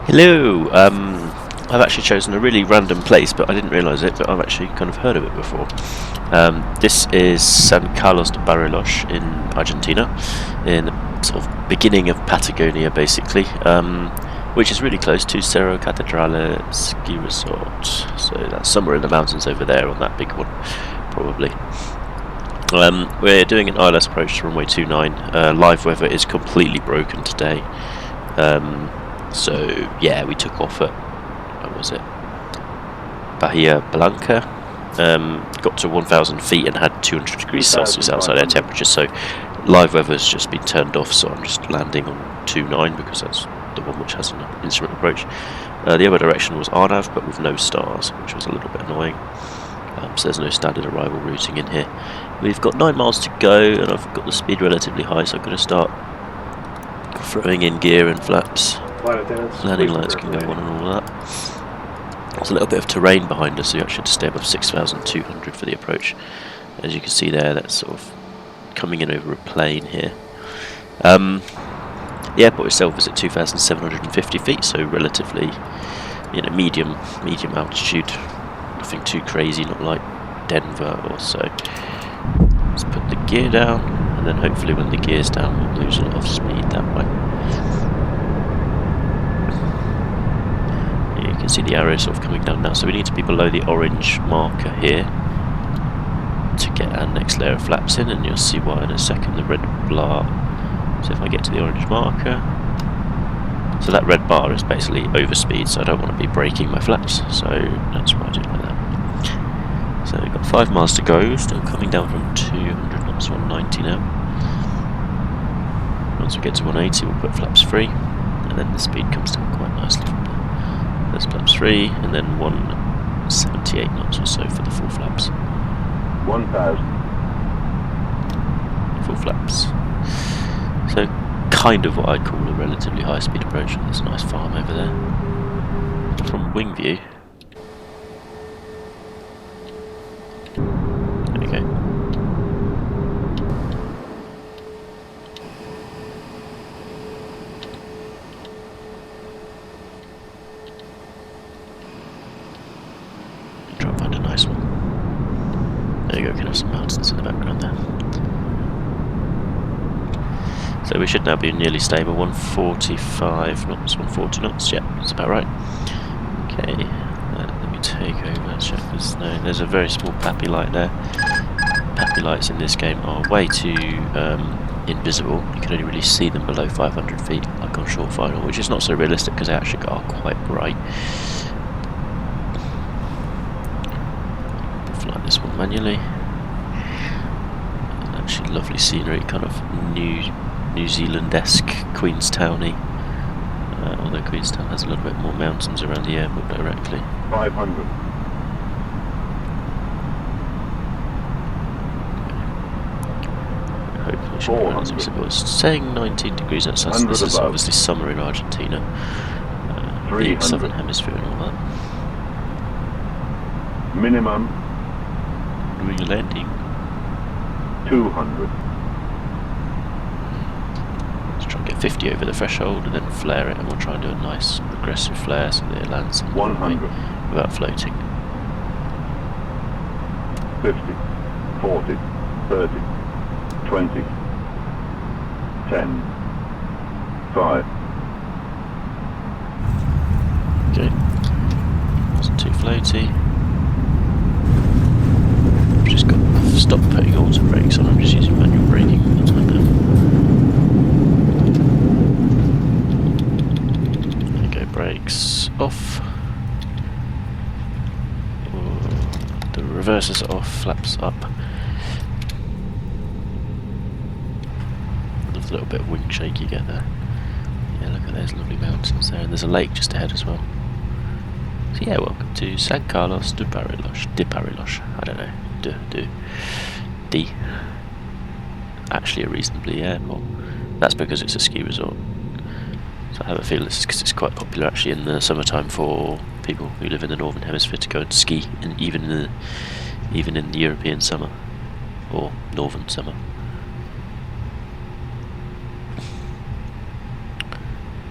Hello. I've actually chosen a really random place, but I didn't realise it. But I've actually kind of heard of it before. This is San Carlos de Bariloche in Argentina, in the sort of beginning of Patagonia, basically, which is really close to Cerro Catedral ski resort. So that's somewhere in the mountains over there on that big one, probably. We're doing an ILS approach to runway 29. Live weather is completely broken today. So yeah, we took off at, what was it, Bahia Blanca, got to 1,000 feet and had 200 degrees Celsius outside air temperature, so live weather's just been turned off, so I'm just landing on 29 because that's the one which has an instrument approach. The other direction was Arnav, but with no stars, which was a little bit annoying. So there's no standard arrival routing in here. We've got 9 miles to go, and I've got the speed relatively high, so I'm going to start throwing in gear and flaps. Landing lights can go on and all that. There's a little bit of terrain behind us, so you actually have to stay above 6,200 for the approach. As you can see there, that's sort of coming in over a plain here. The airport itself is at 2,750 feet, so relatively, medium altitude. Nothing too crazy, not like Denver or so. Let's put the gear down, and then hopefully when the gear's down, we'll lose a lot of speed that way. You can see the arrow sort of coming down now, so we need to be below the orange marker here to get our next layer of flaps in, and you'll see why in a second. The red bar. So if I get to the orange marker, so that red bar is basically overspeed, so I don't want to be braking my flaps, so that's why I do it like that. So we've got 5 miles to go, still coming down from 200 knots, 190 now. Once we get to 180, we'll put flaps free, and then the speed comes down quite nicely from there. There's flaps free, and then 178 knots or so for the full flaps. 1,000. Full flaps. So kind of what I'd call a relatively high speed approach. There's a nice farm over there. From wing view. There we go. Try and find a nice one. There you go, can have some mountains in the background there. So we should now be nearly stable, 145 knots, 140 knots, yeah, that's about right. Okay, let me take over, check this. No, there's a very small pappy light there. Pappy lights in this game are way too invisible. You can only really see them below 500 feet, like on short final, which is not so realistic because they actually are quite bright. Fly this one manually. Actually lovely scenery, kind of New Zealand-esque, Queenstown-y, although Queenstown has a little bit more mountains around the airport directly. 500. Hopefully should be relatively simple. It's saying 19 degrees outside, so this is obviously summer in Argentina, the southern hemisphere and all that. Minimum. Doing a landing. 200. Let's try and get 50 over the threshold and then flare it, and we'll try and do a nice progressive flare so that it lands 100 without floating. 50, 40, 30, 20, 10, 5. Okay, wasn't too floaty. I've just got to stop putting auto brakes on, I'm just using manual braking all the time now. There you go, brakes off. The reversers are off, flaps up. Love the little bit of wing shake you get there. Yeah, look at those lovely mountains there, and there's a lake just ahead as well. So yeah, welcome to San Carlos de Bariloche. I don't know. D. Actually a reasonably airport. That's because it's a ski resort. So I have a feeling this is because it's quite popular actually in the summertime for people who live in the northern hemisphere to go and ski, and even in the European summer or northern summer.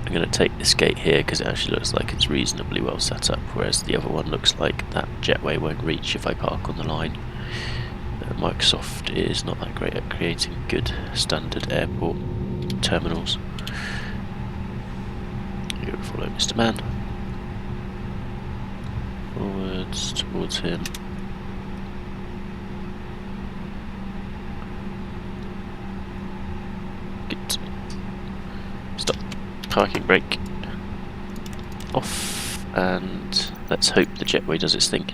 I'm going to take this gate here because it actually looks like it's reasonably well set up, whereas the other one looks like that jetway won't reach if I park on the line. Microsoft is not that great at creating good standard airport terminals. You follow Mr. Man. Forwards towards him. Good. Stop. Parking brake. Off. And let's hope the jetway does its thing.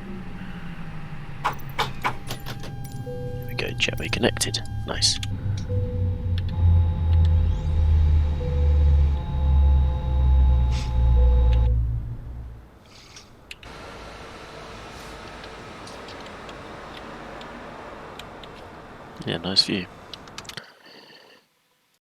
There we go, jetway connected. Nice. Yeah, nice view.